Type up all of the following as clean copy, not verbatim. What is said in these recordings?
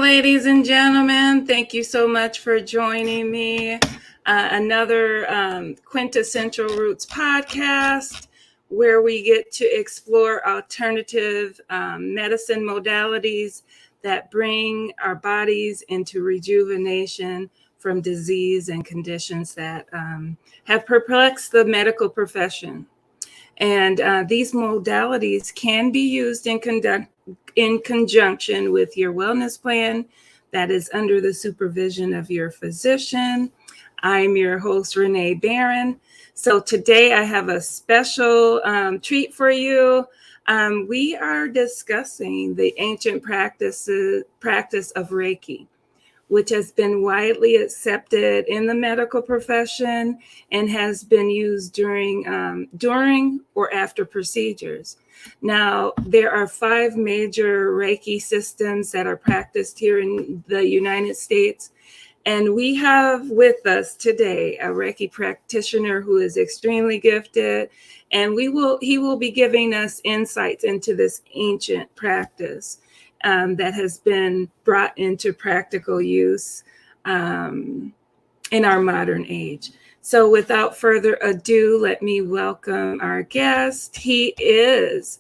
ladies and gentlemen. Thank you so much for joining me. Another Quintessential Roots podcast where we get to explore alternative medicine modalities that bring our bodies into rejuvenation from disease and conditions that have perplexed the medical profession. And these modalities can be used in conjunction with your wellness plan that is under the supervision of your physician. I'm your host, Renee Barron. So today I have a special treat for you. We are discussing the ancient practice of Reiki, which has been widely accepted in the medical profession and has been used during or after procedures. Now, there are 5 major Reiki systems that are practiced here in the United States. And we have with us today a Reiki practitioner who is extremely gifted, and he will be giving us insights into this ancient practice that has been brought into practical use in our modern age. So without further ado, let me welcome our guest. He is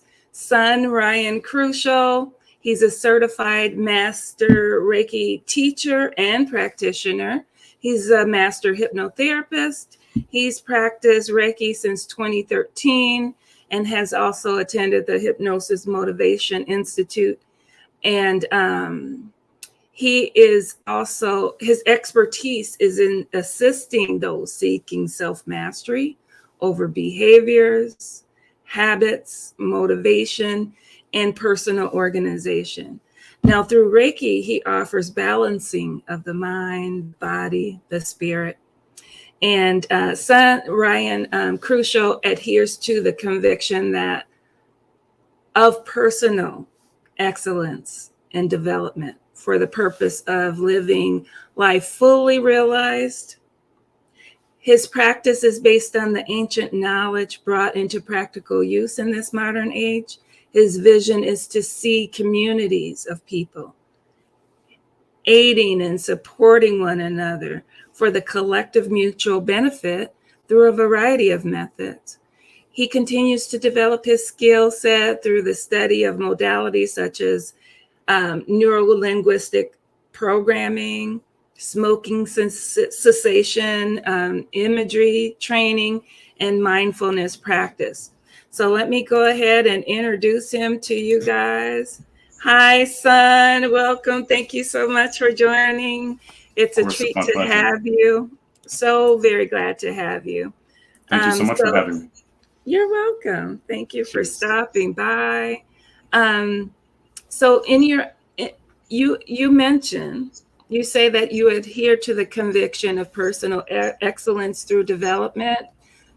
Ryan Chruscial. He's a certified Master Reiki teacher and practitioner. He's a Master Hypnotherapist. He's practiced Reiki since 2013 and has also attended the Hypnosis Motivation Institute. And he is also, his expertise is in assisting those seeking self-mastery over behaviors, habits, motivation, and personal organization. Now, through Reiki, he offers balancing of the mind, body, the spirit. And Ryan Chruscial adheres to the conviction that of personal excellence and development for the purpose of living life fully realized. His practice is based on the ancient knowledge brought into practical use in this modern age. His vision is to see communities of people aiding and supporting one another for the collective mutual benefit through a variety of methods. He continues to develop his skill set through the study of modalities such as neuro-linguistic programming, smoking cessation, imagery training, and mindfulness practice. So let me go ahead and introduce him to you guys. Hi, son. Welcome. Thank you so much for joining. It's a treat to have you. So very glad to have you. Thank you so much for having me. You're welcome. Thank you for stopping by. So you mentioned, you say that you adhere to the conviction of personal excellence through development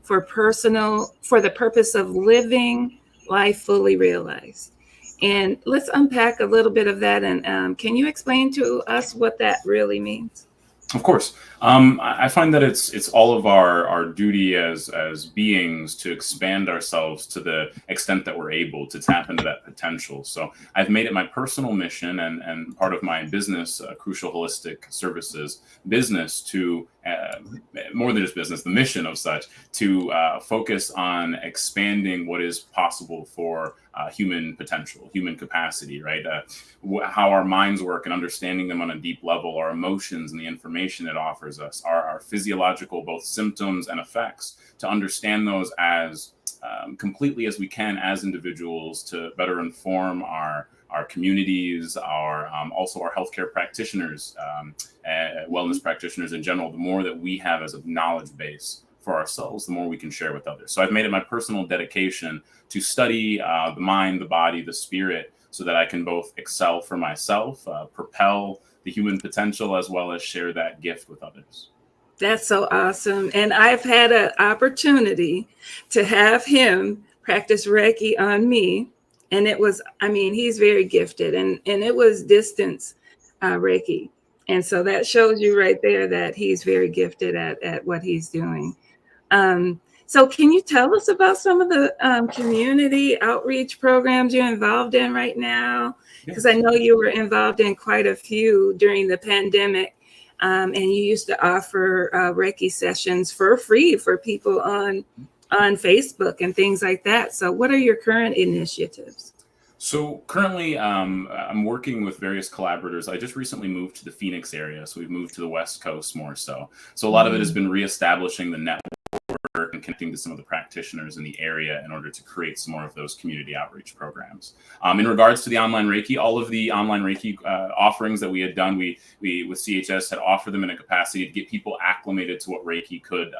for the purpose of living life fully realized. And let's unpack a little bit of that. And can you explain to us what that really means? Of course. I find that it's all of our duty as beings to expand ourselves to the extent that we're able to tap into that potential. So I've made it my personal mission and part of my business, Chruscial Holistic Services business, to more than just business, the mission of such, to focus on expanding what is possible for human potential, human capacity, right? How our minds work and understanding them on a deep level, our emotions and the information it offers us, our physiological, both symptoms and effects, to understand those as completely as we can as individuals to better inform our communities, also our healthcare practitioners, wellness practitioners in general. The more that we have as a knowledge base for ourselves, the more we can share with others. So I've made it my personal dedication to study the mind, the body, the spirit, so that I can both excel for myself, propel the human potential, as well as share that gift with others. That's so awesome. And I've had an opportunity to have him practice Reiki on me. And it was, he's very gifted, and it was distance Reiki. And so that shows you right there that he's very gifted at what he's doing. So can you tell us about some of the community outreach programs you're involved in right now? Because I Yes. know you were involved in quite a few during the pandemic, and you used to offer Reiki sessions for free for people on Facebook and things like that. So what are your current initiatives? So currently, I'm working with various collaborators. I just recently moved to the Phoenix area, so we've moved to the West Coast more so. So a lot of it has Mm. been reestablishing the network and connecting to some of the practitioners in the area in order to create some more of those community outreach programs. In regards to the online Reiki, all of the online Reiki offerings that we had done, we with CHS had offered them in a capacity to get people acclimated to what Reiki could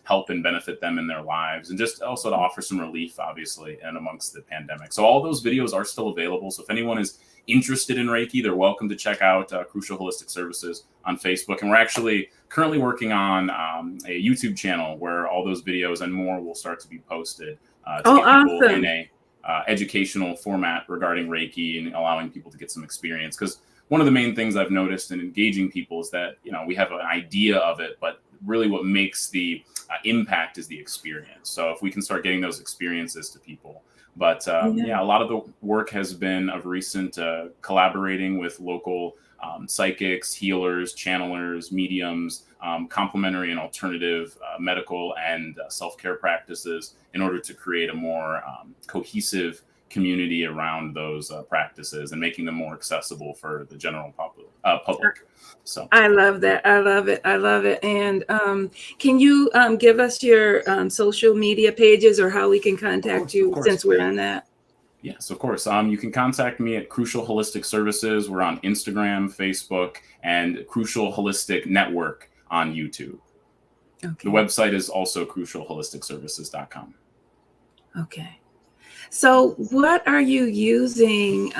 help and benefit them in their lives, and just also to offer some relief, obviously, and amongst the pandemic. So all those videos are still available. So if anyone is interested in Reiki, they're welcome to check out Chruscial Holistic Services on Facebook. And we're actually currently working on a YouTube channel where all those videos and more will start to be posted to Oh, get people in awesome. a educational format regarding Reiki and allowing people to get some experience. Because one of the main things I've noticed in engaging people is that, you know, we have an idea of it, but really what makes the impact is the experience. So if we can start getting those experiences to people. But Yeah. yeah, a lot of the work has been of recent collaborating with local psychics, healers, channelers, mediums, complementary and alternative medical and self-care practices in order to create a more cohesive community around those practices and making them more accessible for the general public. So I love that. I love it. I love it. And can you give us your social media pages or how we can contact of you course. since we're on that? Yes, of course. You can contact me at Chruscial Holistic Services. We're on Instagram, Facebook, and Chruscial Holistic Network on YouTube. The Okay. website is also crucialholisticservices.com. Okay. So, what are you using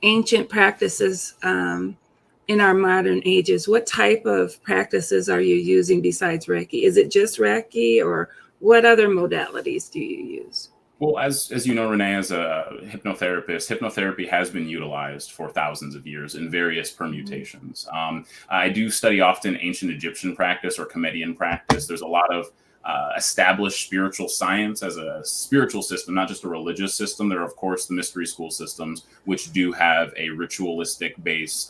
ancient practices in our modern ages? What type of practices are you using besides Reiki? Is it just Reiki, or what other modalities do you use? Well, as you know, Renee, as a hypnotherapist, hypnotherapy has been utilized for thousands of years in various Mhm. permutations. I do study often ancient Egyptian practice or Comedian practice. There's a lot of established spiritual science as a spiritual system, not just a religious system. There are, of course, the mystery school systems, which do have a ritualistic base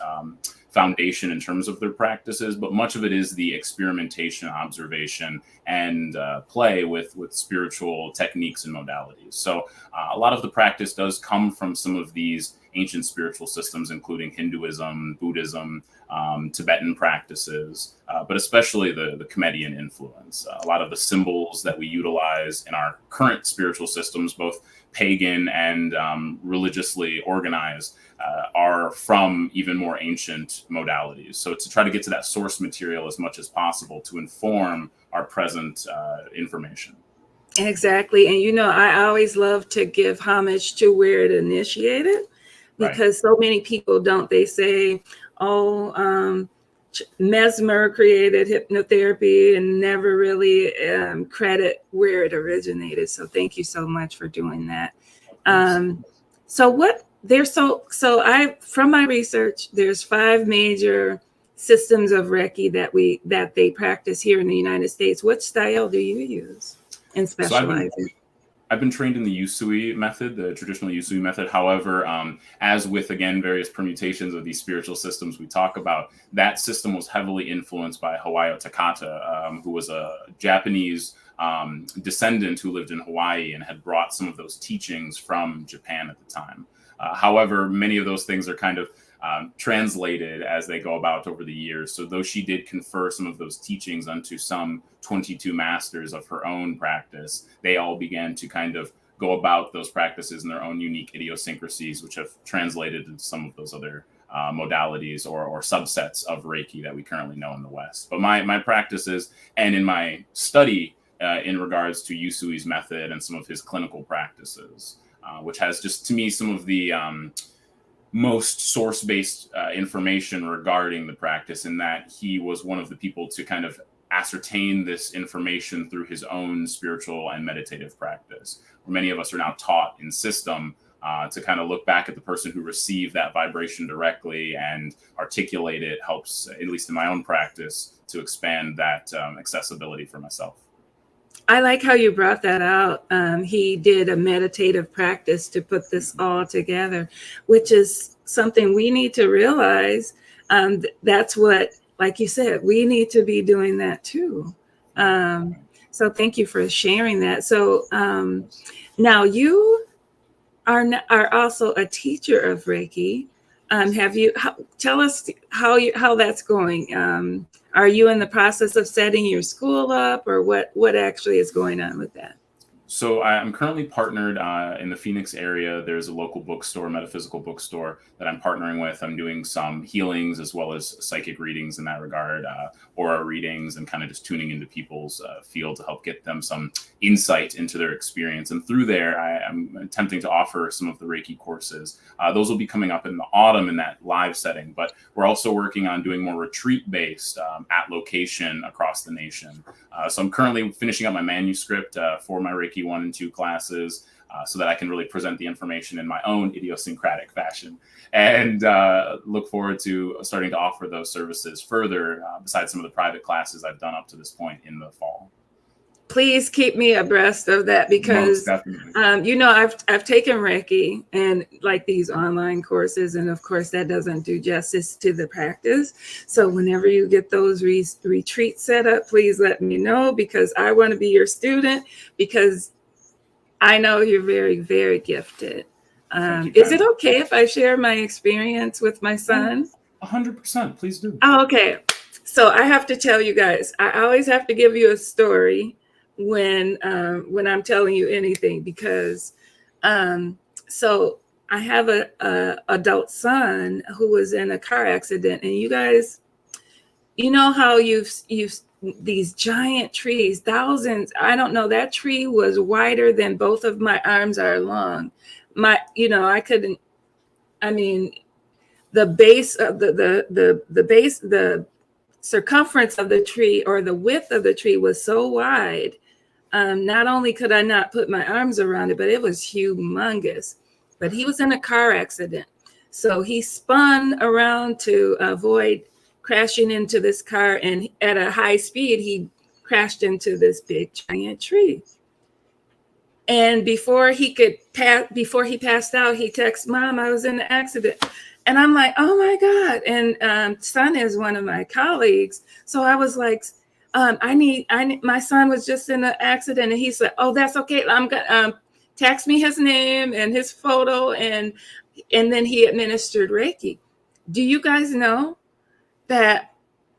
foundation in terms of their practices, but much of it is the experimentation, observation, and play with spiritual techniques and modalities. So a lot of the practice does come from some of these ancient spiritual systems, including Hinduism, Buddhism, Tibetan practices, but especially the Comedian influence. A lot of the symbols that we utilize in our current spiritual systems, both pagan and religiously organized, are from even more ancient modalities. So to try to get to that source material as much as possible to inform our present information. Exactly. And I always love to give homage to where it initiated, Right. because so many people don't. They say, oh, Mesmer created hypnotherapy and never really credit where it originated. So thank you so much for doing that. Of course. Um, so what there's so I from my research, there's 5 major systems of Reiki that they practice here in the United States. What style do you use and So specialize in? I've been trained in the Usui method, the traditional Usui method. However, as with, again, various permutations of these spiritual systems we talk about, that system was heavily influenced by Hawayo Takata, who was a Japanese descendant who lived in Hawaii and had brought some of those teachings from Japan at the time. However, many of those things are kind of translated as they go about over the years. So though she did confer some of those teachings onto some 22 masters of her own practice, they all began to kind of go about those practices in their own unique idiosyncrasies, which have translated into some of those other modalities or subsets of Reiki that we currently know in the West. But my practices and in my study in regards to Usui's method and some of his clinical practices, which has just, to me, some of the most source-based information regarding the practice, in that he was one of the people to kind of ascertain this information through his own spiritual and meditative practice, where many of us are now taught in system to kind of look back at the person who received that vibration directly and articulate it. Helps, at least in my own practice, to expand that accessibility for myself. I like how you brought that out. He did a meditative practice to put this all together, which is something we need to realize. That's what, like you said, we need to be doing that too. So thank you for sharing that. So now you are also a teacher of Reiki. Tell us how that's going? Are you in the process of setting your school up, or what actually is going on with that? So I'm currently partnered in the Phoenix area. There's a local bookstore, Metaphysical bookstore, that I'm partnering with. I'm doing some healings as well as psychic readings in that regard, aura readings, and kind of just tuning into people's field to help get them some insight into their experience. And through there, I'm attempting to offer some of the Reiki courses. Those will be coming up in the autumn in that live setting, but we're also working on doing more retreat-based at location across the nation. So I'm currently finishing up my manuscript for my Reiki 1 and 2 classes so that I can really present the information in my own idiosyncratic fashion, and look forward to starting to offer those services further besides some of the private classes I've done up to this point in the fall. Please keep me abreast of that, because I've taken Reiki and like these online courses, and of course that doesn't do justice to the practice. So whenever you get those retreats set up, please let me know, because I want to be your student, because I know you're very, very gifted. Is it okay if I share my experience with my son? 100%, please do. Oh, okay. So I have to tell you guys, I always have to give you a story when I'm telling you anything, because so I have a adult son who was in a car accident, and you guys, you know how you've these giant trees, thousands, I don't know, that tree was wider than both of my arms are long. I couldn't, I mean, the base of the circumference of the tree, or the width of the tree, was so wide. Not only could I not put my arms around it, but it was humongous. But he was in a car accident. So he spun around to avoid crashing into this car, and at a high speed, he crashed into this big giant tree. And before he passed out, he texted, "Mom, I was in an accident." And I'm like, "Oh my God." And son is one of my colleagues. So I was like, I need, my son was just in an accident. And he said, "Oh, that's okay. I'm going to text me his name and his photo." And then he administered Reiki. Do you guys know that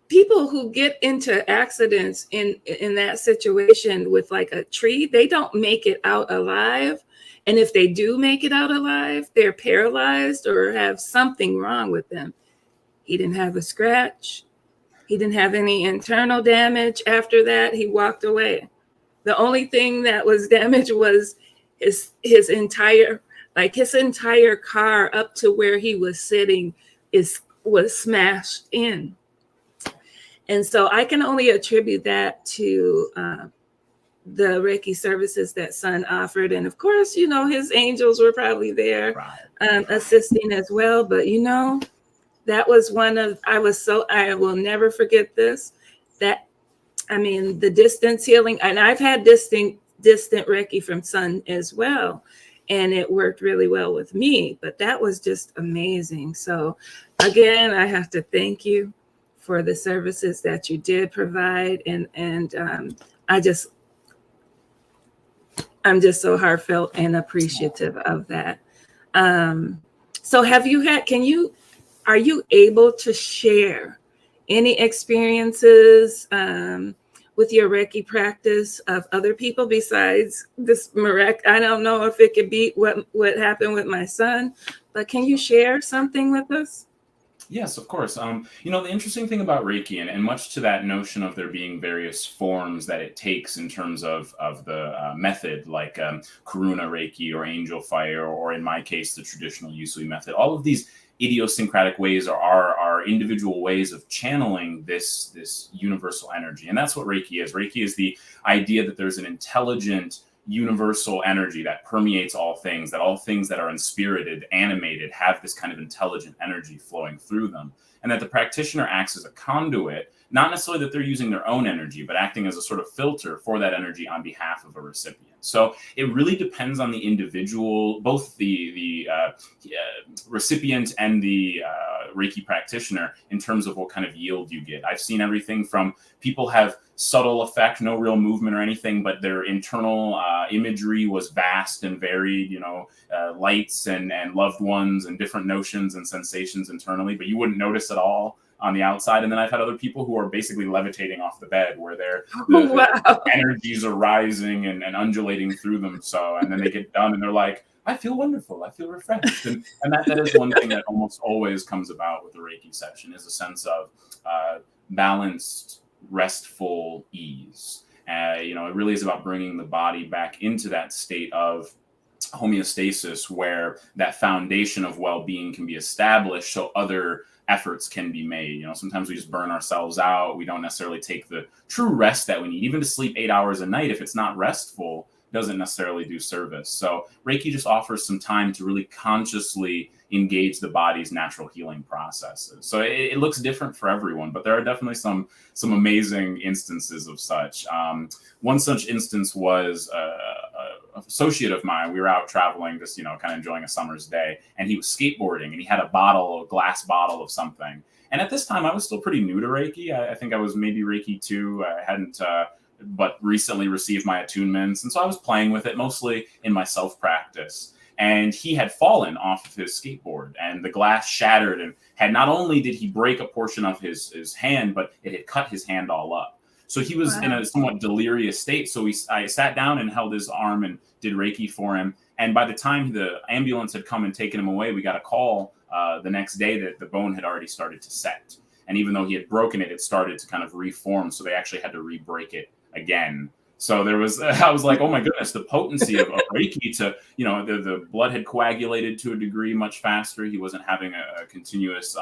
people who get into accidents in that situation with like a tree, they don't make it out alive. And if they do make it out alive, they're paralyzed or have something wrong with them. He didn't have a scratch. He didn't have any internal damage. After that, he walked away. The only thing that was damaged was his entire car up to where he was sitting was smashed in. And so I can only attribute that to the Reiki services that son offered. And of course, his angels were probably there assisting as well. But, that was I will never forget this. The distance healing, and I've had distant Reiki from son as well. And it worked really well with me, but that was just amazing. So again, I have to thank you for the services that you did provide. And I'm just so heartfelt and appreciative of that. So are you able to share any experiences with your Reiki practice of other people besides this I don't know if it could beat what happened with my son, but can you share something with us? Yes, of course. The interesting thing about Reiki, and much to that notion of there being various forms that it takes in terms of the method, like Karuna Reiki or Angel Fire, or in my case, the traditional Usui method, all of these idiosyncratic ways are individual ways of channeling this universal energy. And that's what Reiki is. Reiki is the idea that there's an intelligent universal energy that permeates all things, that all things that are inspirited, animated, have this kind of intelligent energy flowing through them, and that the practitioner acts as a conduit, not necessarily that they're using their own energy, but acting as a sort of filter for that energy on behalf of a recipient. So it really depends on the individual, both the recipient and the Reiki practitioner, in terms of what kind of yield you get. I've seen everything from people have subtle effect, no real movement or anything, but their internal imagery was vast and varied, lights and loved ones and different notions and sensations internally, but you wouldn't notice at all on the outside. And then I've had other people who are basically levitating off the bed, where the energies are rising and undulating through them. So, and then they get done and they're like, I feel wonderful, I feel refreshed. And that is one thing that almost always comes about with the Reiki session, is a sense of balanced, restful ease. It really is about bringing the body back into that state of homeostasis, where that foundation of well-being can be established, so other efforts can be made. Sometimes we just burn ourselves out. We don't necessarily take the true rest that we need. Even to sleep 8 hours a night, if it's not restful, doesn't necessarily do service. So Reiki just offers some time to really consciously engage the body's natural healing processes. So it looks different for everyone, but there are definitely some amazing instances of such. One such instance was an associate of mine. We were out traveling, just kind of enjoying a summer's day, and he was skateboarding, and he had a glass bottle of something. And at this time, I was still pretty new to Reiki. I think I was maybe Reiki 2. I hadn't but recently received my attunements. And so I was playing with it mostly in my self-practice. And he had fallen off of his skateboard, and the glass shattered, and not only did he break a portion of his hand, but it had cut his hand all up. So he was in a somewhat delirious state. So I sat down and held his arm and did Reiki for him. And by the time the ambulance had come and taken him away, we got a call the next day that the bone had already started to set. And even though he had broken it, it started to kind of reform. So they actually had to re-break it again. So I was like, oh my goodness, the potency of Reiki to, the blood had coagulated to a degree much faster. He wasn't having a continuous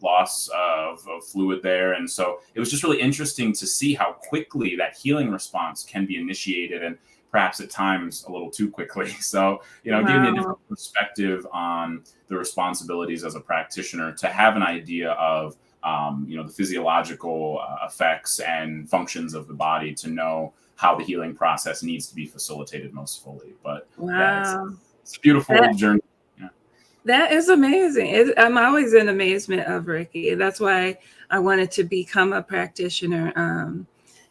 loss of fluid there. And so it was just really interesting to see how quickly that healing response can be initiated, and perhaps at times a little too quickly. So, it gave me a different perspective on the responsibilities as a practitioner to have an idea of, the physiological effects and functions of the body, to know how the healing process needs to be facilitated most fully. But it's a beautiful journey. Yeah. That is amazing. I'm always in amazement of Reiki. That's why I wanted to become a practitioner,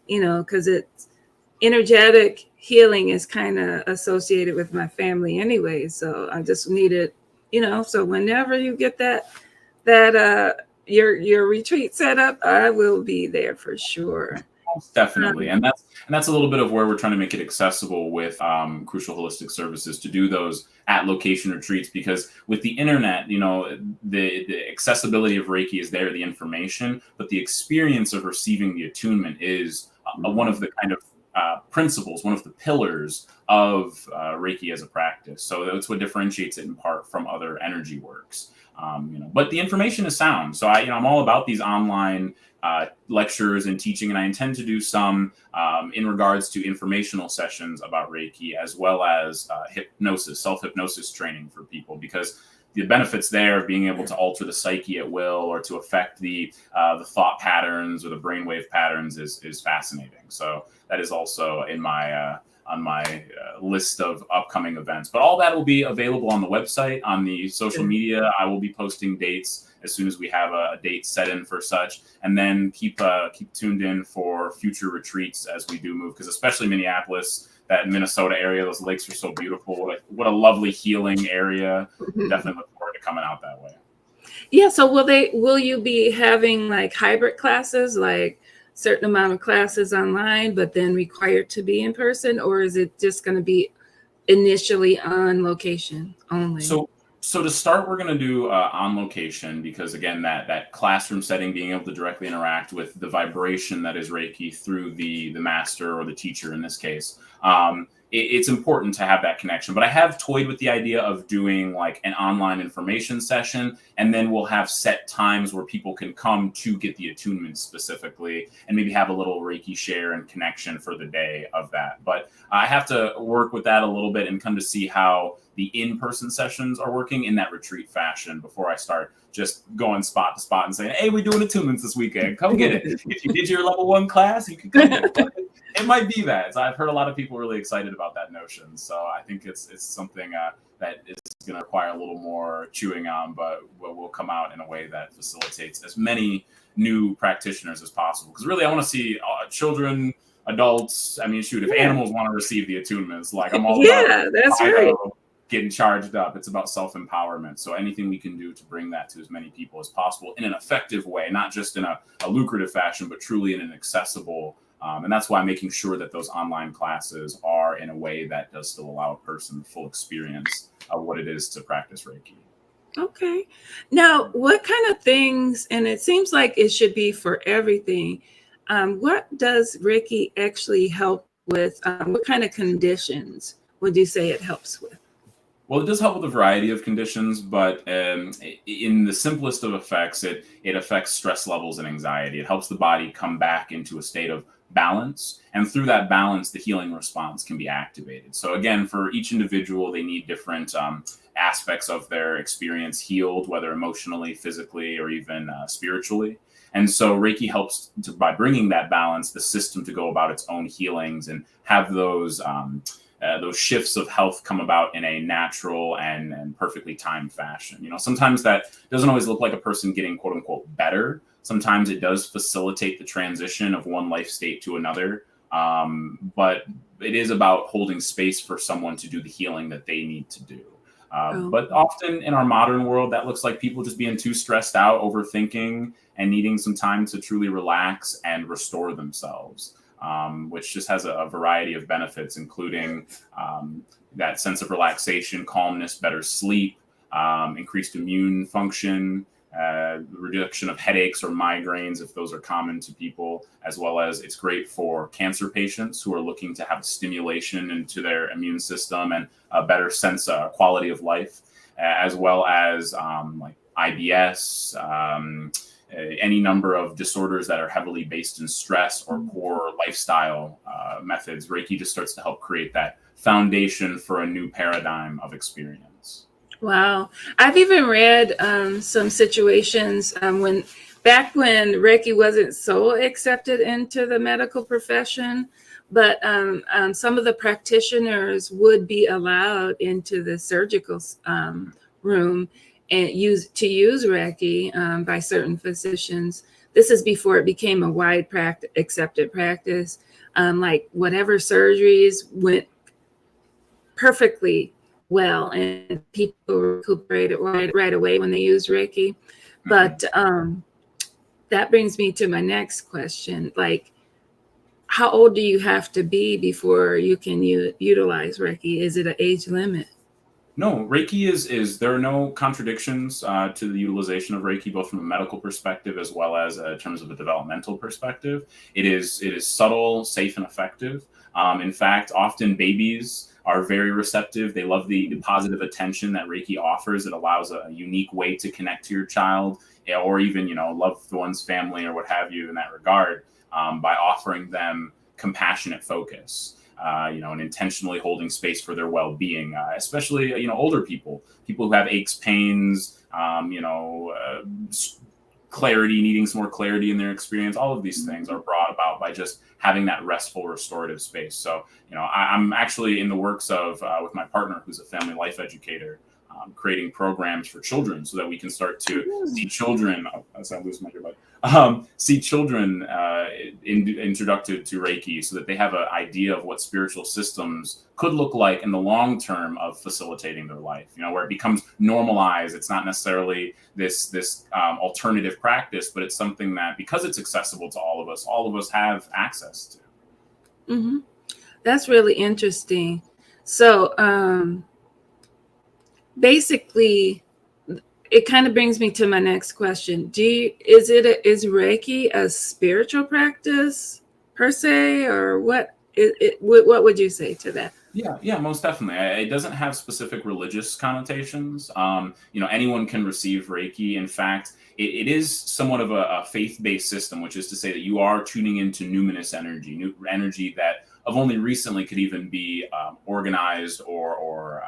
because it's energetic healing is kind of associated with my family anyway. So I just needed, so whenever you get that your retreat set up, I will be there for sure. Definitely. And that's a little bit of where we're trying to make it accessible with Chruscial Holistic Services, to do those at location retreats, because with the internet, the accessibility of Reiki is there, the information, but the experience of receiving the attunement is one of the kind of principles, one of the pillars of Reiki as a practice. So that's what differentiates it in part from other energy works. But the information is sound. So I'm all about these online lectures and teaching, and I intend to do some in regards to informational sessions about Reiki, as well as hypnosis, self-hypnosis training for people, because the benefits there of being able to alter the psyche at will, or to affect the thought patterns or the brainwave patterns is fascinating. So that is also in my on my list of upcoming events. But all that will be available on the website, on the social media. I will be posting dates as soon as we have a date set in for such, and then keep tuned in for future retreats as we do move, because especially Minneapolis, that Minnesota area, those lakes are so beautiful. What a lovely healing area. Definitely look forward to coming out that way. Yeah. So will you be having like hybrid classes, like certain amount of classes online, but then required to be in person, or is it just going to be initially on location only? So to start, we're going to do on location, because again, that classroom setting, being able to directly interact with the vibration that is Reiki through the master or the teacher in this case, it's important to have that connection. But I have toyed with the idea of doing like an online information session, and then we'll have set times where people can come to get the attunement specifically, and maybe have a little Reiki share and connection for the day of that. But I have to work with that a little bit and come to see how the in-person sessions are working in that retreat fashion before I start just going spot to spot and saying, hey, we're doing attunements this weekend. Come get it. If you did your level 1 class, you can come get it. It might be that. So I've heard a lot of people really excited about that notion. So I think it's something that is going to require a little more chewing on, but will come out in a way that facilitates as many new practitioners as possible. Because really, I want to see children, adults. I mean, shoot, if animals want to receive the attunements, like I'm all about that's right. Getting charged up. It's about self-empowerment. So anything we can do to bring that to as many people as possible in an effective way, not just in a lucrative fashion, but truly in an accessible. And that's why making sure that those online classes are in a way that does still allow a person the full experience of what it is to practice Reiki. Okay. Now, what kind of things, and it seems like it should be for everything, what does Reiki actually help with? What kind of conditions would you say it helps with? Well, it does help with a variety of conditions, but in the simplest of effects, it affects stress levels and anxiety. It helps the body come back into a state of balance, and through that balance, the healing response can be activated. So again, for each individual, they need different aspects of their experience healed, whether emotionally, physically, or even spiritually. And so Reiki helps by bringing that balance, the system to go about its own healings and have those shifts of health come about in a natural and perfectly timed fashion. You know, sometimes that doesn't always look like a person getting quote unquote better. Sometimes it does facilitate the transition of one life state to another. But it is about holding space for someone to do the healing that they need to do. But often in our modern world, that looks like people just being too stressed out, overthinking, and needing some time to truly relax and restore themselves. Which just has a variety of benefits, including that sense of relaxation, calmness, better sleep, increased immune function, reduction of headaches or migraines, if those are common to people, as well as it's great for cancer patients who are looking to have a stimulation into their immune system and a better sense of quality of life, as well as like IBS, any number of disorders that are heavily based in stress or poor lifestyle methods. Reiki just starts to help create that foundation for a new paradigm of experience. Wow. I've even read some situations when Reiki wasn't so accepted into the medical profession, but some of the practitioners would be allowed into the surgical room and use Reiki by certain physicians. This is before it became a wide accepted practice. Like whatever surgeries went perfectly well, and people recuperated right away when they used Reiki. But that brings me to my next question. Like, how old do you have to be before you can utilize Reiki? Is it an age limit? No, Reiki is there are no contradictions to the utilization of Reiki, both from a medical perspective as well as in terms of a developmental perspective. It is subtle, safe, and effective. In fact, often babies are very receptive. They love the positive attention that Reiki offers. It allows a unique way to connect to your child, or even loved one's family or what have you in that regard, by offering them compassionate focus. And intentionally holding space for their well-being, especially, older people who have aches, pains, clarity, needing some more clarity in their experience. All of these things are brought about by just having that restful, restorative space. So, I'm actually in the works of, with my partner, who's a family life educator, creating programs for children so that we can start to see children, see children introduced to Reiki so that they have an idea of what spiritual systems could look like in the long term of facilitating their life, where it becomes normalized. It's not necessarily this alternative practice, but it's something that, because it's accessible to all of us have access to. Mm-hmm. That's really interesting. So, basically, it kind of brings me to my next question. Is Reiki a spiritual practice per se, or what? What would you say to that? Yeah, most definitely. It doesn't have specific religious connotations. Anyone can receive Reiki. In fact, it is somewhat of a faith-based system, which is to say that you are tuning into numinous energy, new energy that of only recently could even be organized or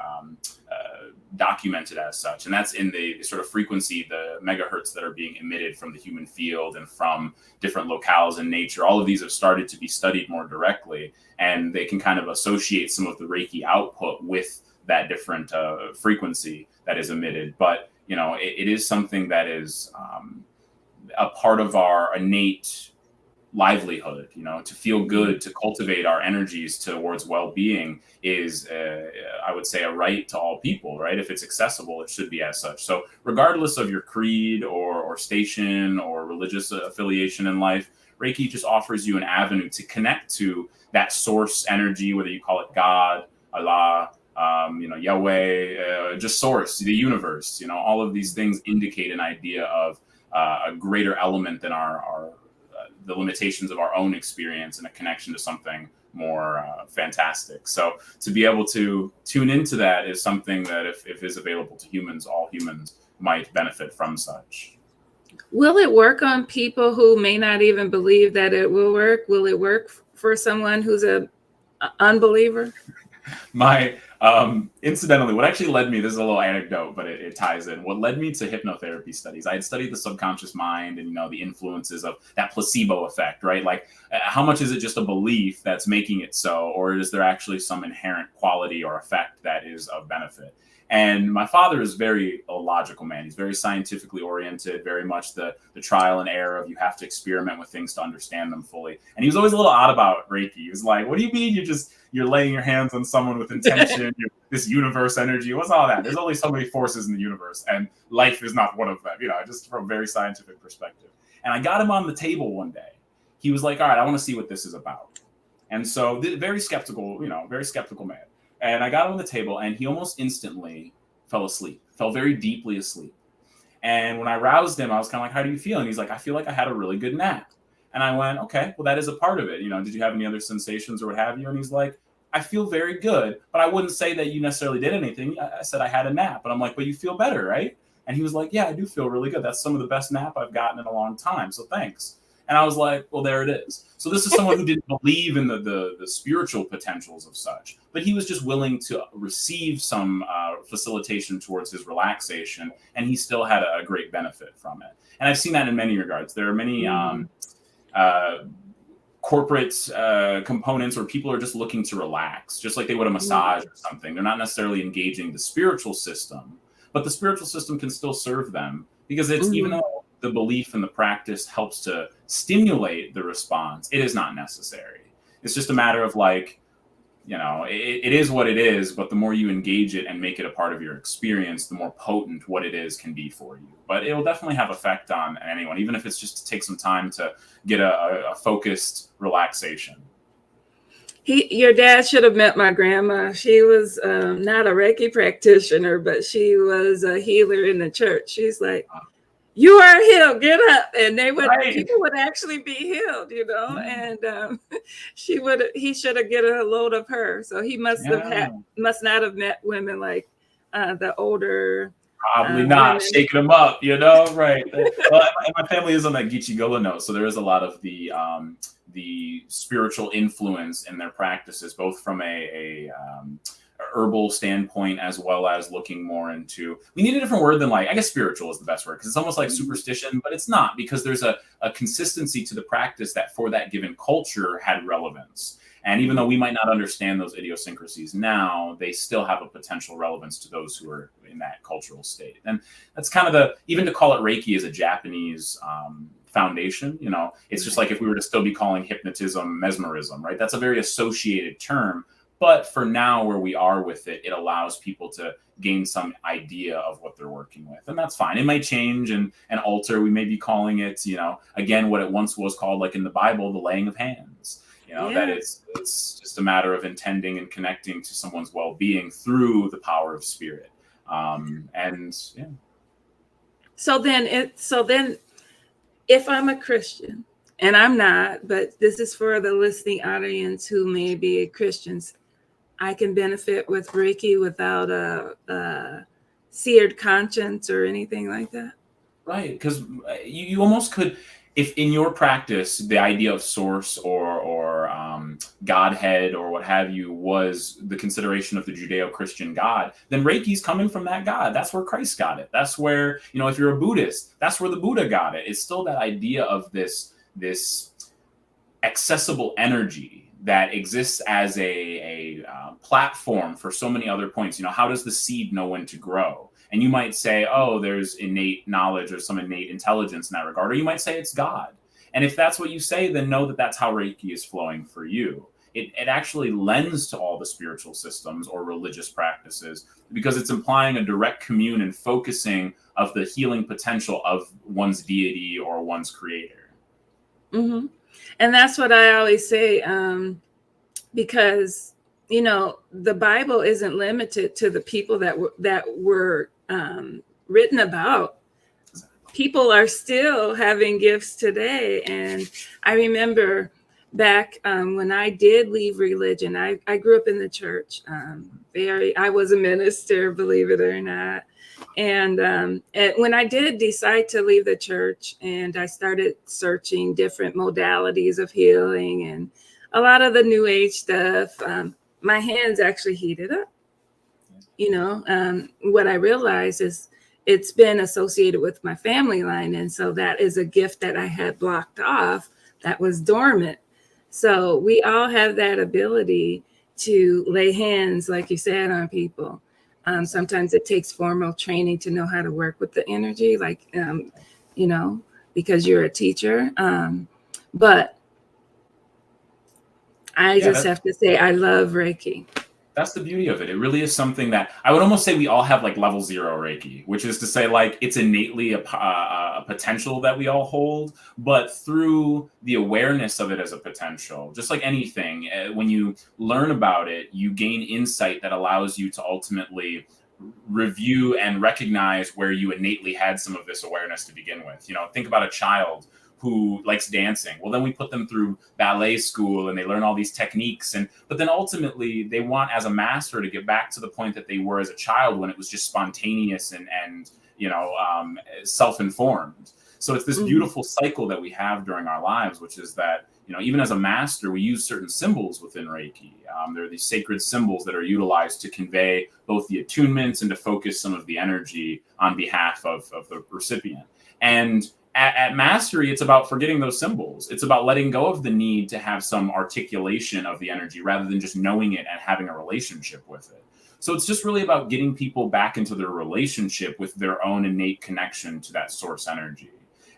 documented as such. And that's in the sort of frequency, the megahertz that are being emitted from the human field and from different locales in nature. All of these have started to be studied more directly, and they can kind of associate some of the Reiki output with that different frequency that is emitted. But it is something that is a part of our innate livelihood. To feel good, to cultivate our energies towards well-being is, I would say, a right to all people, right? If it's accessible, it should be as such. So regardless of your creed or station or religious affiliation in life, Reiki just offers you an avenue to connect to that source energy, whether you call it God, Allah, Yahweh, just source, the universe. All of these things indicate an idea of a greater element than our the limitations of our own experience and a connection to something more fantastic. So to be able to tune into that is something that if is available to humans, all humans might benefit from such. Will it work on people who may not even believe that it will work? Will it work for someone who's an unbeliever? My incidentally, what actually led me, this is a little anecdote, but it ties in. What led me to hypnotherapy studies, I had studied the subconscious mind and the influences of that placebo effect, right? Like how much is it just a belief that's making it so, or is there actually some inherent quality or effect that is of benefit? And my father is a logical man. He's very scientifically oriented, very much the trial and error of you have to experiment with things to understand them fully. And he was always a little odd about Reiki. He was like, what do you mean you're laying your hands on someone with intention, this universe energy? What's all that? There's only so many forces in the universe, and life is not one of them, just from a very scientific perspective. And I got him on the table one day. He was like, all right, I want to see what this is about. And so very skeptical man. And I got him on the table, and he almost instantly fell very deeply asleep. And when I roused him, I was kind of like, how do you feel? And he's like, I feel like I had a really good nap. And I went, okay, well, that is a part of it. Did you have any other sensations or what have you? And he's like, I feel very good, but I wouldn't say that you necessarily did anything. I said I had a nap. And I'm like, but you feel better, right? And he was like, yeah, I do feel really good. That's some of the best nap I've gotten in a long time. So thanks. And I was like, well, there it is. So this is someone who didn't believe in the spiritual potentials of such, but he was just willing to receive some facilitation towards his relaxation, and he still had a great benefit from it. And I've seen that in many regards. There are many corporate components where people are just looking to relax, just like they would a massage or something. They're not necessarily engaging the spiritual system, but the spiritual system can still serve them because it's even though the belief and the practice helps to stimulate the response, it is not necessary. It's just a matter of it is what it is, but the more you engage it and make it a part of your experience, the more potent what it is can be for you. But it will definitely have effect on anyone, even if it's just to take some time to get a focused relaxation. Your dad should have met my grandma. She was not a Reiki practitioner, but she was a healer in the church. She's like, you are healed, get up. And people would actually be healed, and he should have get a load of her. So he must not have met women like the older. Probably not shaking them up, right. Well, my family is on that Gichigolo note, so there is a lot of the spiritual influence in their practices, both from a herbal standpoint as well as looking more into, we need a different word than I guess spiritual is the best word, because it's almost like superstition, but it's not, because there's a consistency to the practice that for that given culture had relevance. And even though we might not understand those idiosyncrasies now, they still have a potential relevance to those who are in that cultural state. And that's kind of even to call it Reiki is a Japanese foundation. It's just like if we were to still be calling hypnotism mesmerism, right? That's a very associated term. But for now, where we are with it, it allows people to gain some idea of what they're working with. And that's fine. It might change and alter. We may be calling it, again, what it once was called, like in the Bible, the laying of hands. That it's just a matter of intending and connecting to someone's well-being through the power of spirit. So then if I'm a Christian, and I'm not, but this is for the listening audience who may be Christians, I can benefit with Reiki without a seared conscience or anything like that? Right, because you almost could, if in your practice the idea of source or Godhead or what have you was the consideration of the Judeo-Christian God, then Reiki's coming from that God. That's where Christ got it. That's where, if you're a Buddhist, that's where the Buddha got it. It's still that idea of this accessible energy that exists as a platform for so many other points. How does the seed know when to grow? And you might say, oh, there's innate knowledge or some innate intelligence in that regard. Or you might say it's God. And if that's what you say, then know that that's how Reiki is flowing for you. It actually lends to all the spiritual systems or religious practices because it's implying a direct commune and focusing of the healing potential of one's deity or one's creator. Mm-hmm. And that's what I always say, because, the Bible isn't limited to the people that were written about. People are still having gifts today. And I remember back when I did leave religion, I grew up in the church. I was a minister, believe it or not. And when I did decide to leave the church and I started searching different modalities of healing and a lot of the new age stuff, my hands actually heated up. What I realized is it's been associated with my family line. And so that is a gift that I had blocked off that was dormant. So we all have that ability to lay hands, like you said, on people. Sometimes it takes formal training to know how to work with the energy, because you're a teacher. But I just have to say, I love Reiki. That's the beauty of it. It really is something that I would almost say we all have like level 0 Reiki, which is to say like it's innately a potential that we all hold, but through the awareness of it as a potential, just like anything, when you learn about it, you gain insight that allows you to ultimately review and recognize where you innately had some of this awareness to begin with. Think about a child who likes dancing. Well, then we put them through ballet school and they learn all these techniques. But then ultimately they want as a master to get back to the point that they were as a child when it was just spontaneous and self-informed. So it's this beautiful cycle that we have during our lives, which is that, even as a master, we use certain symbols within Reiki. There are these sacred symbols that are utilized to convey both the attunements and to focus some of the energy on behalf of the recipient. And at mastery, it's about forgetting those symbols. It's about letting go of the need to have some articulation of the energy rather than just knowing it and having a relationship with it. So it's just really about getting people back into their relationship with their own innate connection to that source energy.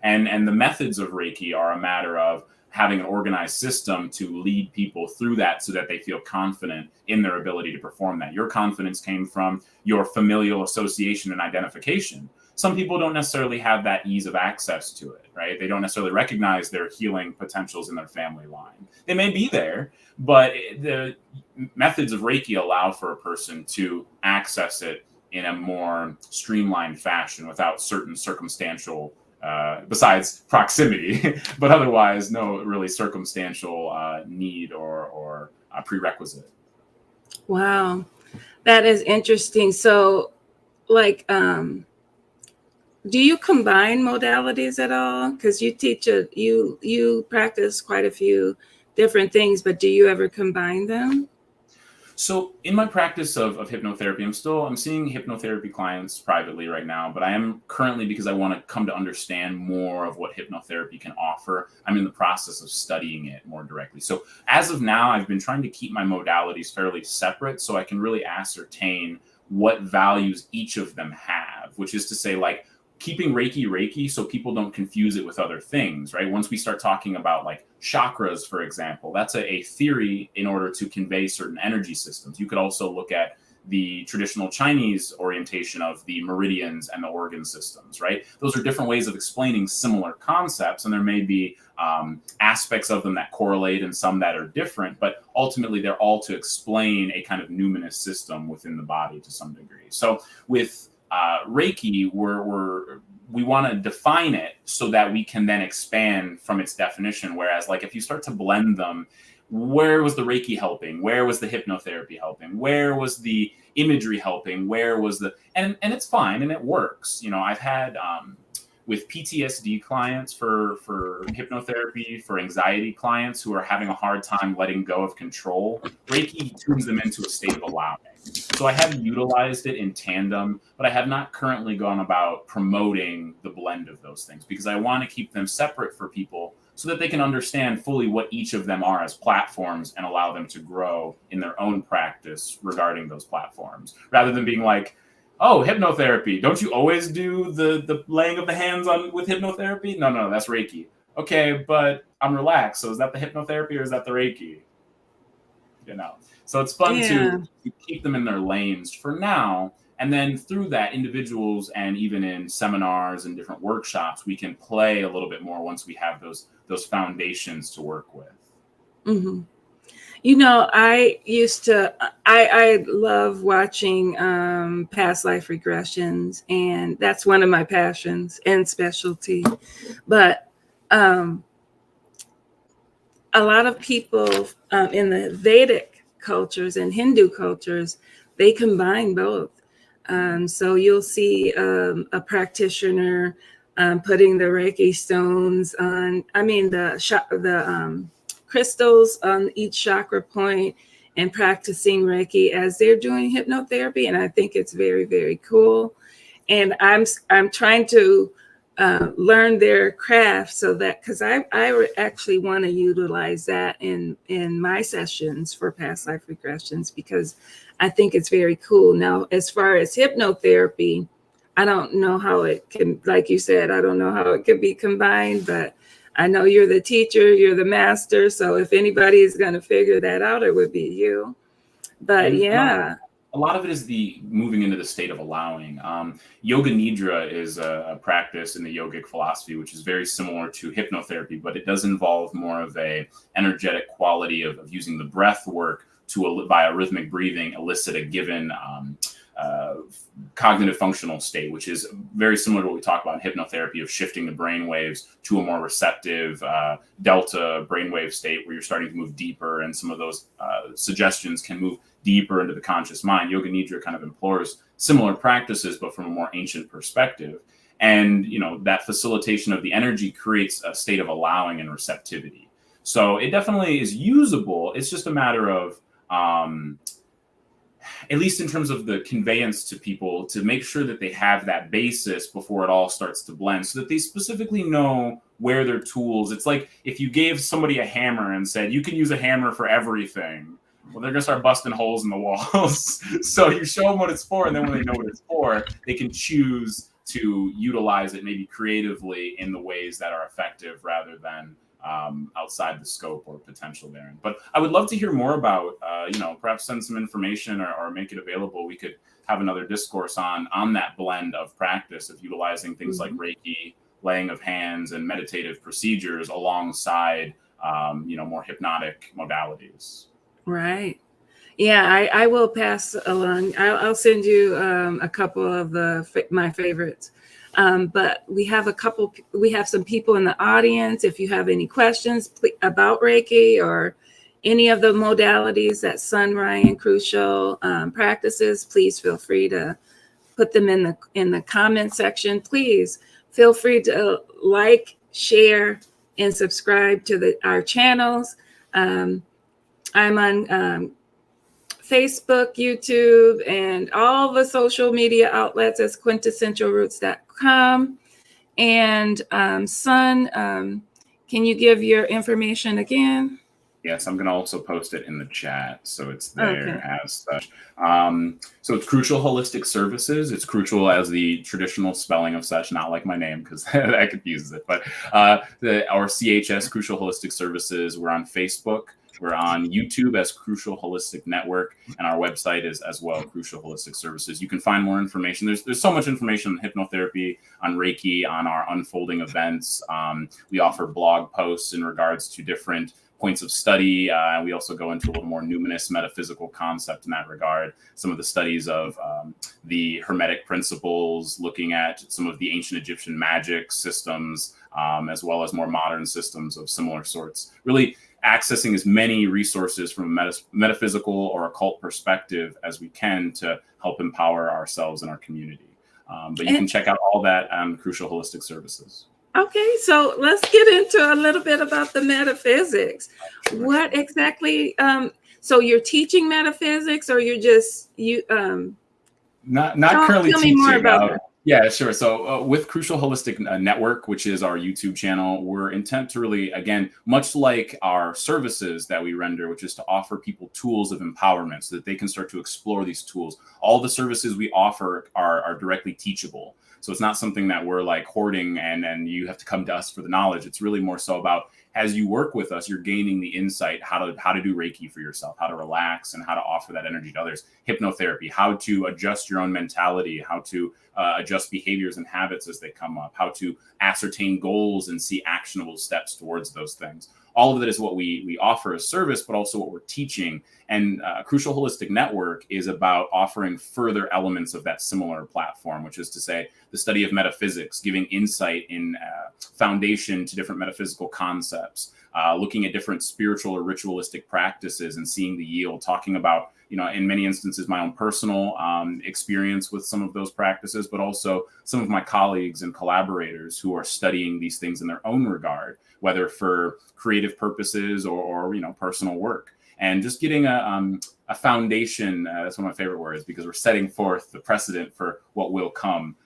And the methods of Reiki are a matter of having an organized system to lead people through that so that they feel confident in their ability to perform that. Your confidence came from your familial association and identification. Some people don't necessarily have that ease of access to it, right? They don't necessarily recognize their healing potentials in their family line. They may be there, but the methods of Reiki allow for a person to access it in a more streamlined fashion without certain circumstantial, besides proximity, but otherwise no really circumstantial need or prerequisite. Wow, that is interesting. So, do you combine modalities at all? Because you teach you practice quite a few different things, but do you ever combine them? So in my practice of hypnotherapy, I'm seeing hypnotherapy clients privately right now, but I am currently, because I want to come to understand more of what hypnotherapy can offer, I'm in the process of studying it more directly. So as of now, I've been trying to keep my modalities fairly separate so I can really ascertain what values each of them have, which is to say, like, keeping Reiki so people don't confuse it with other things, right? Once we start talking about like chakras, for example, that's a theory in order to convey certain energy systems. You could also look at the traditional Chinese orientation of the meridians and the organ systems, right? Those are different ways of explaining similar concepts, and there may be aspects of them that correlate and some that are different, but ultimately they're all to explain a kind of numinous system within the body to some degree. So with Reiki, we want to define it so that we can then expand from its definition. Whereas, like, if you start to blend them, where was the Reiki helping? Where was the hypnotherapy helping? Where was the imagery helping? Where was the, and it's fine and it works. You know, I've had, with PTSD clients for hypnotherapy, for anxiety clients who are having a hard time letting go of control, Reiki tunes them into a state of allowing. So I have utilized it in tandem, but I have not currently gone about promoting the blend of those things because I want to keep them separate for people so that they can understand fully what each of them are as platforms and allow them to grow in their own practice regarding those platforms, rather than being like, oh, hypnotherapy. Don't you always do the laying of the hands on with hypnotherapy? No, that's Reiki. Okay, but I'm relaxed. So is that the hypnotherapy or is that the Reiki? You know, so it's fun Yeah. to keep them in their lanes for now. And then through that, individuals and even in seminars and different workshops, we can play a little bit more once we have those foundations to work with. Mm-hmm. You know, I love watching past life regressions, and that's one of my passions and specialty. But a lot of people in the Vedic cultures and Hindu cultures, they combine both. So you'll see a practitioner putting the Reiki stones on, the crystals on each chakra point and practicing Reiki as they're doing hypnotherapy. And I think it's very, very cool. And I'm trying to learn their craft so that, because I actually want to utilize that in my sessions for past life regressions, because I think it's very cool. Now, as far as hypnotherapy, I don't know how it can, like you said, I don't know how it could be combined, but I know you're the teacher, you're the master. So if anybody is going to figure that out, it would be you. But And yeah. a lot of it is the moving into the state of allowing. Yoga Nidra is a practice in the yogic philosophy, which is very similar to hypnotherapy, but it does involve more of a energetic quality of using the breath work to, via rhythmic breathing, elicit a given cognitive functional state, which is very similar to what we talk about in hypnotherapy of shifting the brain waves to a more receptive delta brainwave state where you're starting to move deeper, and some of those suggestions can move deeper into the conscious mind. Yoga Nidra kind of implores similar practices, but from a more ancient perspective. And, you know, that facilitation of the energy creates a state of allowing and receptivity. So it definitely is usable. It's just a matter of, at least in terms of the conveyance to people, to make sure that they have that basis before it all starts to blend, so that they specifically know where their tools. It's like if you gave somebody a hammer and said, you can use a hammer for everything. Well, they're going to start busting holes in the walls. So you show them what it's for, and then when they know what it's for, they can choose to utilize it maybe creatively in the ways that are effective rather than outside the scope or potential there. But I would love to hear more about, perhaps send some information or make it available. We could have another discourse on that blend of practice of utilizing things like Reiki, laying of hands, and meditative procedures alongside, more hypnotic modalities. Right. Yeah, I will pass along. I'll send you a couple of my favorites. But we have some people in the audience. If you have any questions about Reiki or any of the modalities that Ryan Chruscial practices, please feel free to put them in the comment section. Please feel free to like, share, and subscribe to our channels. I'm on Facebook, YouTube, and all the social media outlets as quintessentialroots.com. And Sun, can you give your information again? Yes, I'm going to also post it in the chat, so it's there Okay. as such. So it's Chruscial Holistic Services. It's Chruscial as the traditional spelling of such, not like my name, because that confuses it. But our CHS, Chruscial Holistic Services, we're on Facebook. We're on YouTube as Chruscial Holistic Network, and our website is as well Chruscial Holistic Services. You can find more information. There's so much information on hypnotherapy, on Reiki, on our unfolding events. We offer blog posts in regards to different points of study. We also go into a little more numinous metaphysical concept in that regard. Some of the studies of the Hermetic principles, looking at some of the ancient Egyptian magic systems, as well as more modern systems of similar sorts. Really accessing as many resources from a metaphysical or occult perspective as we can to help empower ourselves and our community. But you can check out all that on Chruscial Holistic Services. Okay, so let's get into a little bit about the metaphysics. What exactly? So you're teaching metaphysics, or you're just not currently tell teaching. Me more about that. Yeah, sure. So with Chruscial Holistic Network, which is our YouTube channel, we're intent to really, again, much like our services that we render, which is to offer people tools of empowerment so that they can start to explore these tools. All the services we offer are directly teachable. So it's not something that we're like hoarding and you have to come to us for the knowledge. It's really more so about, as you work with us, you're gaining the insight, how to do Reiki for yourself, how to relax and how to offer that energy to others. Hypnotherapy, how to adjust your own mentality, how to adjust behaviors and habits as they come up, how to ascertain goals and see actionable steps towards those things. All of that is what we offer as service, but also what we're teaching. And Chruscial Holistic Network is about offering further elements of that similar platform, which is to say the study of metaphysics, giving insight in foundation to different metaphysical concepts, looking at different spiritual or ritualistic practices and seeing the yield, talking about, in many instances, my own personal experience with some of those practices, but also some of my colleagues and collaborators who are studying these things in their own regard, whether for creative purposes or personal work. And just getting a foundation, that's one of my favorite words, because we're setting forth the precedent for what will come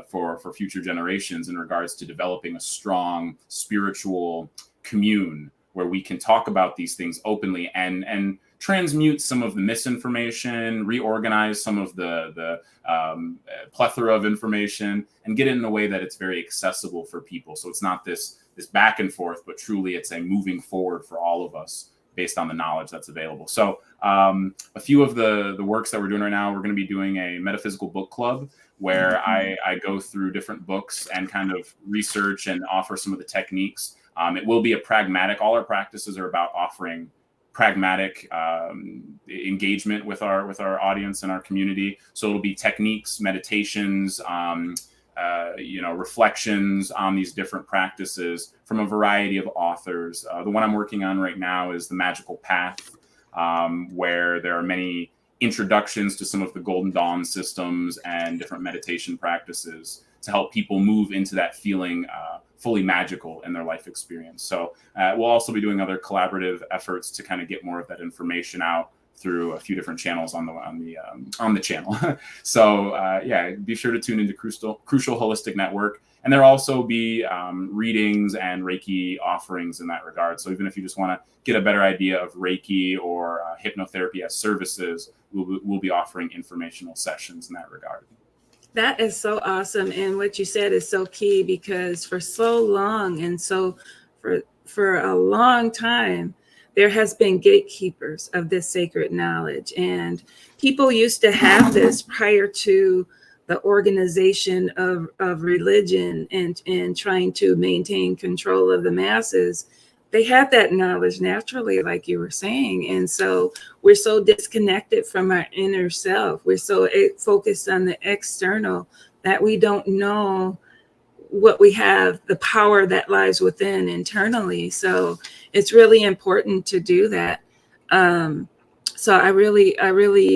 for future generations in regards to developing a strong spiritual commune where we can talk about these things openly and transmute some of the misinformation, reorganize some of the plethora of information, and get it in a way that it's very accessible for people. So it's not this back and forth, but truly it's a moving forward for all of us based on the knowledge that's available. So a few of the works that we're doing right now, we're going to be doing a metaphysical book club where I go through different books and kind of research and offer some of the techniques. It will be a pragmatic, all our practices are about offering pragmatic engagement with our audience and our community. So it'll be techniques, meditations, reflections on these different practices from a variety of authors. The one I'm working on right now is The Magical Path, where there are many introductions to some of the Golden Dawn systems and different meditation practices to help people move into that feeling fully magical in their life experience. So we'll also be doing other collaborative efforts to kind of get more of that information out through a few different channels on the channel. So be sure to tune into Chruscial Holistic Network. And there'll also be readings and Reiki offerings in that regard. So even if you just want to get a better idea of Reiki or hypnotherapy as services, we'll be offering informational sessions in that regard. That is so awesome. And what you said is so key, because for so long and so for a long time, there has been gatekeepers of this sacred knowledge. And people used to have this prior to the organization of religion and trying to maintain control of the masses. They had that knowledge naturally, like you were saying. And so we're so disconnected from our inner self. We're so focused on the external that we don't know what we have, the power that lies within internally. So it's really important to do that. So I really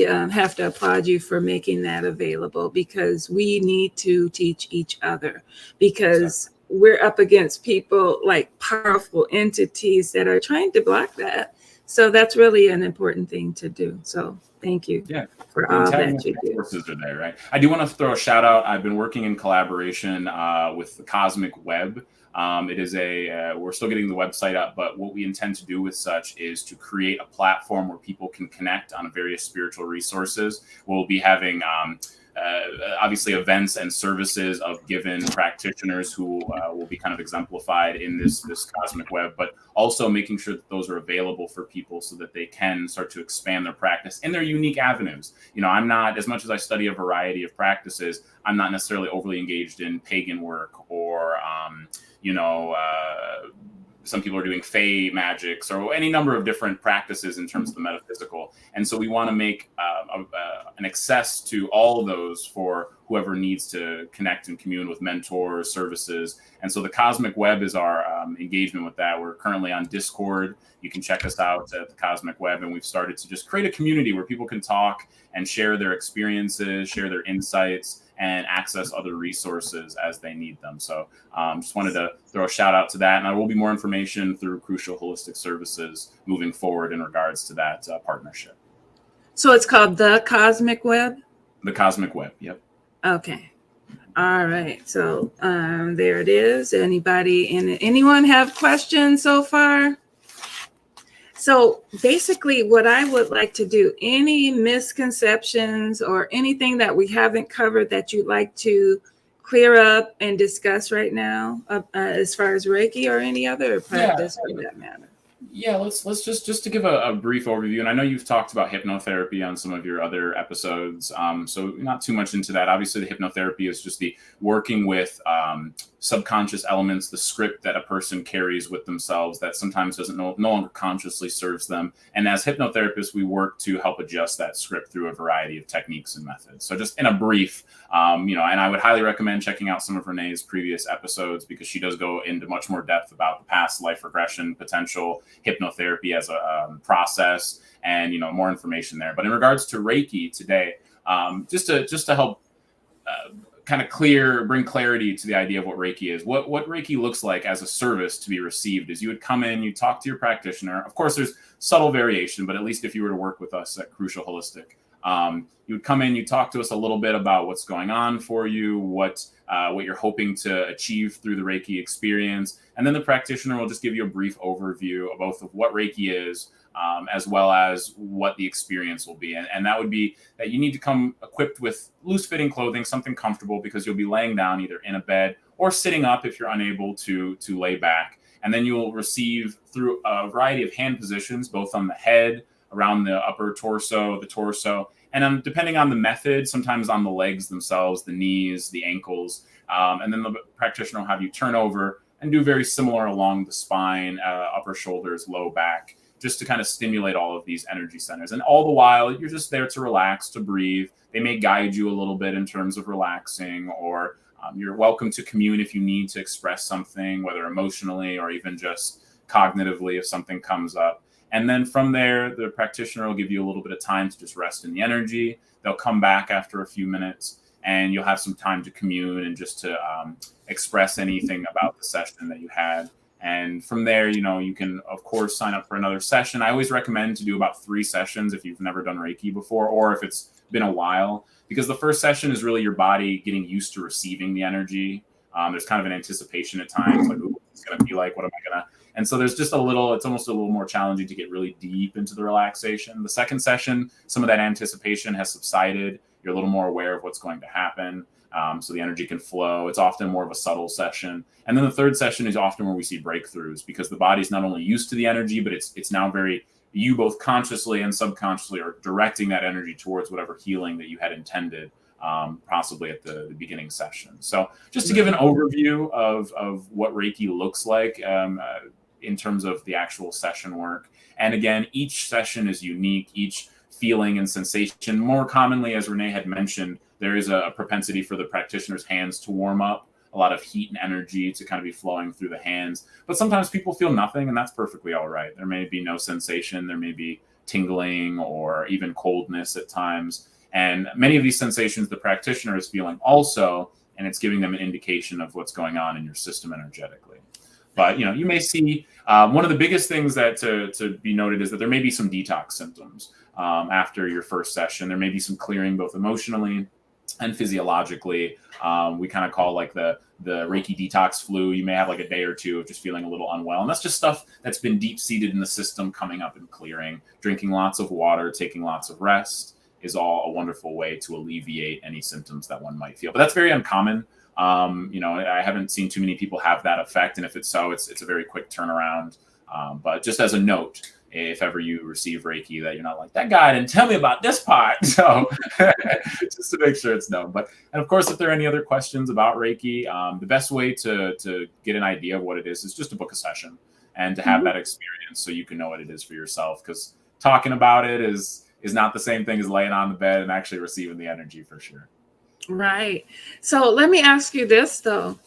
have to applaud you for making that available, because we need to teach each other, because we're up against people like powerful entities that are trying to block that. So that's really an important thing to do. So thank you for all that you do. Forces are there, right? I do want to throw a shout out. I've been working in collaboration with the Cosmic Web. It is we're still getting the website up, but what we intend to do with such is to create a platform where people can connect on various spiritual resources. We'll be having obviously events and services of given practitioners who will be kind of exemplified in this Cosmic Web, but also making sure that those are available for people so that they can start to expand their practice in their unique avenues. I'm not, as much as I study a variety of practices, I'm not necessarily overly engaged in pagan work or some people are doing fae magics or any number of different practices in terms of the metaphysical. And so we want to make an access to all of those for whoever needs to connect and commune with mentors, services. And so the Cosmic Web is our engagement with that. We're currently on Discord. You can check us out at the Cosmic Web, and we've started to just create a community where people can talk and share their experiences, share their insights, and access other resources as they need them. So just wanted to throw a shout out to that. And there will be more information through Chruscial Holistic Services moving forward in regards to that partnership. So it's called the Cosmic Web? The Cosmic Web, yep. Okay. All right. So there it is. Anyone have questions so far? So basically what I would like to do, any misconceptions or anything that we haven't covered that you'd like to clear up and discuss right now as far as Reiki or any other practice for that matter? Yeah, let's just to give a brief overview. And I know you've talked about hypnotherapy on some of your other episodes, so not too much into that. Obviously, the hypnotherapy is just the working with subconscious elements, the script that a person carries with themselves that sometimes doesn't no longer consciously serves them. And as hypnotherapists, we work to help adjust that script through a variety of techniques and methods. So just in a brief, and I would highly recommend checking out some of Renee's previous episodes because she does go into much more depth about the past life regression potential, hypnotherapy as a process, and more information there. But in regards to Reiki today, just to help kind of bring clarity to the idea of what Reiki is. What Reiki looks like as a service to be received is you would come in, you talk to your practitioner. Of course, there's subtle variation, but at least if you were to work with us at Chruscial Holistic, you would come in, you talk to us a little bit about what's going on for you, what you're hoping to achieve through the Reiki experience. And then the practitioner will just give you a brief overview of both of what Reiki is, as well as what the experience will be. And that would be that you need to come equipped with loose-fitting clothing, something comfortable, because you'll be laying down either in a bed or sitting up if you're unable to lay back. And then you'll receive through a variety of hand positions, both on the head, around the upper torso, the torso, and depending on the method, sometimes on the legs themselves, the knees, the ankles. And then the practitioner will have you turn over and do very similar along the spine, upper shoulders, low back, just to kind of stimulate all of these energy centers. And all the while, you're just there to relax, to breathe. They may guide you a little bit in terms of relaxing, or you're welcome to commune if you need to express something, whether emotionally or even just cognitively if something comes up. And then from there, the practitioner will give you a little bit of time to just rest in the energy. They'll come back after a few minutes, and you'll have some time to commune and just to express anything about the session that you had. And from there, you can, of course, sign up for another session. I always recommend to do about 3 sessions if you've never done Reiki before, or if it's been a while, because the first session is really your body getting used to receiving the energy. There's kind of an anticipation at times, like, ooh, what's it's going to be like? What am I going to? And so there's just it's almost a little more challenging to get really deep into the relaxation. The second session, some of that anticipation has subsided. You're a little more aware of what's going to happen. So the energy can flow. It's often more of a subtle session. And then the third session is often where we see breakthroughs, because the body's not only used to the energy, but it's now you both consciously and subconsciously are directing that energy towards whatever healing that you had intended, possibly at the beginning session. So just to give an overview of what Reiki looks like in terms of the actual session work. And again, each session is unique, each feeling and sensation. More commonly, as Renee had mentioned, there is a propensity for the practitioner's hands to warm up, a lot of heat and energy to kind of be flowing through the hands. But sometimes people feel nothing, and that's perfectly all right. There may be no sensation, there may be tingling or even coldness at times. And many of these sensations the practitioner is feeling also, and it's giving them an indication of what's going on in your system energetically. But you may see one of the biggest things that to be noted is that there may be some detox symptoms after your first session. There may be some clearing both emotionally and physiologically. We kind of call like the Reiki detox flu. You may have like a day or two of just feeling a little unwell. And that's just stuff that's been deep-seated in the system coming up and clearing. Drinking lots of water, taking lots of rest is all a wonderful way to alleviate any symptoms that one might feel. But that's very uncommon. I haven't seen too many people have that effect. And if it's so, it's a very quick turnaround. But just as a note, if ever you receive Reiki, that you're not like, that guy didn't tell me about this part. So just to make sure it's known. And of course, if there are any other questions about Reiki, the best way to get an idea of what it is just to book a session and to have that experience so you can know what it is for yourself. Because talking about it is not the same thing as laying on the bed and actually receiving the energy for sure. Right. So let me ask you this though.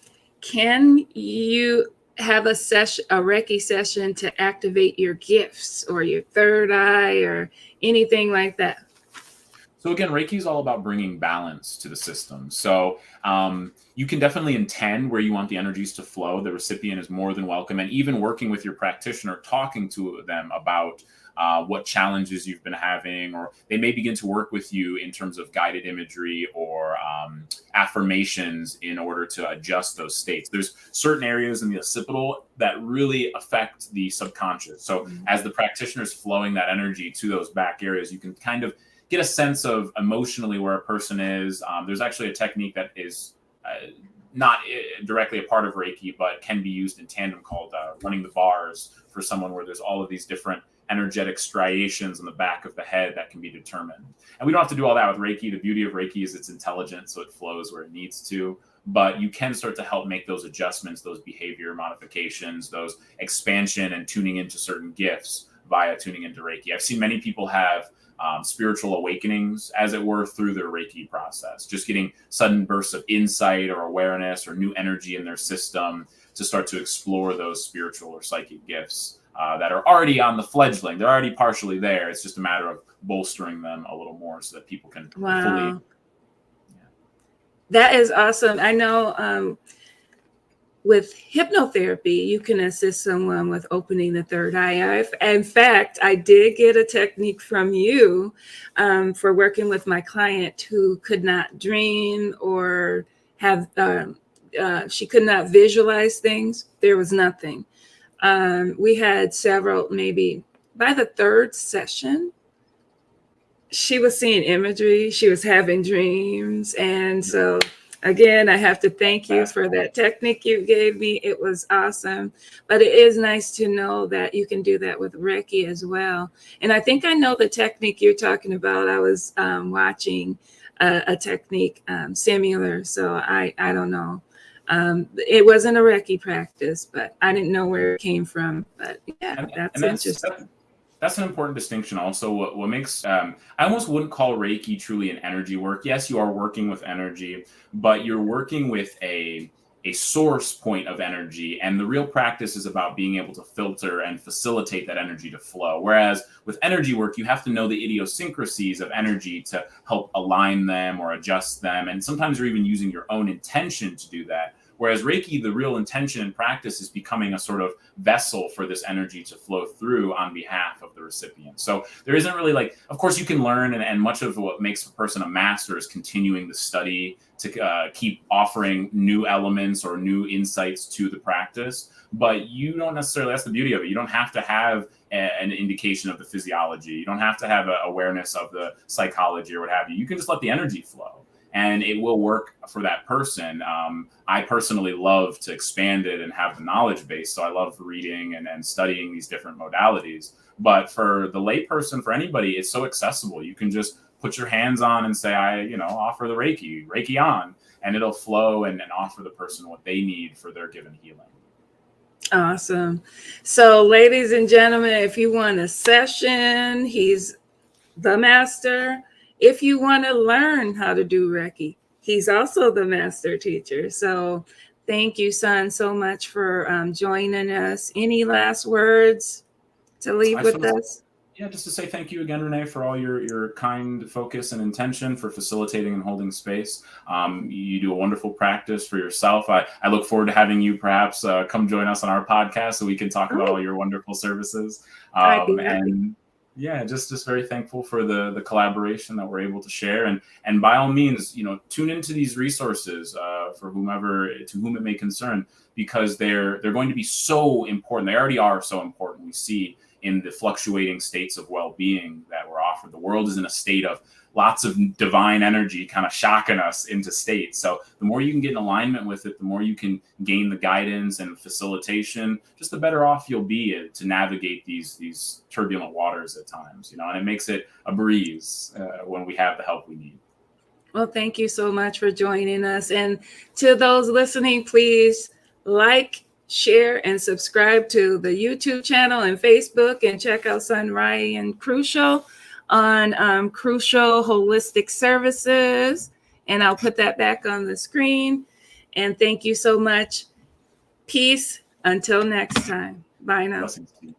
Can you have a session, a Reiki session to activate your gifts or your third eye or anything like that? So again, Reiki is all about bringing balance to the system. So you can definitely intend where you want the energies to flow. The recipient is more than welcome, and even working with your practitioner, talking to them about what challenges you've been having, or they may begin to work with you in terms of guided imagery or affirmations in order to adjust those states. There's certain areas in the occipital that really affect the subconscious. So as the practitioner is flowing that energy to those back areas, you can kind of get a sense of emotionally where a person is. There's actually a technique that is not directly a part of Reiki, but can be used in tandem called running the bars for someone, where there's all of these different energetic striations in the back of the head that can be determined. And we don't have to do all that with Reiki. The beauty of Reiki is it's intelligent, so it flows where it needs to. But you can start to help make those adjustments, those behavior modifications, those expansion and tuning into certain gifts via tuning into Reiki. I've seen many people have spiritual awakenings, as it were, through their Reiki process, just getting sudden bursts of insight or awareness or new energy in their system to start to explore those spiritual or psychic gifts that are already on the fledgling. They're already partially there. It's just a matter of bolstering them a little more so that people can fully. Yeah. That is awesome. I know with hypnotherapy, you can assist someone with opening the third eye. In fact, I did get a technique from you for working with my client who could not dream or have, she could not visualize things. There was nothing. We had several, maybe by the third session, she was seeing imagery, she was having dreams. And so again, I have to thank you for that technique you gave me. It was awesome. But it is nice to know that you can do that with Reiki as well. And I think I know the technique you're talking about. I was watching a technique similar. So I don't know. It wasn't a Reiki practice, but I didn't know where it came from. But yeah, that's interesting. That's an important distinction also. What makes, I almost wouldn't call Reiki truly an energy work. Yes, you are working with energy, but you're working with a source point of energy. And the real practice is about being able to filter and facilitate that energy to flow. Whereas with energy work, you have to know the idiosyncrasies of energy to help align them or adjust them. And sometimes you're even using your own intention to do that. Whereas Reiki, the real intention and practice is becoming a sort of vessel for this energy to flow through on behalf of the recipient. So there isn't really like, of course you can learn, and much of what makes a person a master is continuing the study to keep offering new elements or new insights to the practice. But you don't necessarily, that's the beauty of it. You don't have to have an indication of the physiology. You don't have to have an awareness of the psychology or what have you. You can just let the energy flow, and it will work for that person. I personally love to expand it and have the knowledge base. So I love reading and studying these different modalities. But for the layperson, for anybody, it's so accessible. You can just put your hands on and say, offer the Reiki on, and it'll flow and offer the person what they need for their given healing. Awesome. So ladies and gentlemen, if you want a session, he's the master. If you want to learn how to do Reiki, he's also the master teacher. So thank you, son, so much for joining us. Any last words to leave with us? Yeah, just to say thank you again, Renee, for all your kind focus and intention for facilitating and holding space. You do a wonderful practice for yourself. I look forward to having you perhaps come join us on our podcast so we can talk about all your wonderful services. And yeah, just very thankful for the collaboration that we're able to share. And by all means, tune into these resources for whom it may concern, because they're going to be so important. They already are so important. We see in the fluctuating states of well-being that we're offered. The world is in a state of lots of divine energy kind of shocking us into states. So the more you can get in alignment with it, the more you can gain the guidance and facilitation, just the better off you'll be to navigate these turbulent waters at times, and it makes it a breeze when we have the help we need. Well, thank you so much for joining us. And to those listening, please like, share, and subscribe to the YouTube channel and Facebook, and check out son Ryan Chruscial on Chruscial Holistic Services. And I'll put that back on the screen. And thank you so much. Peace. Until next time. Bye now. Blessings to you.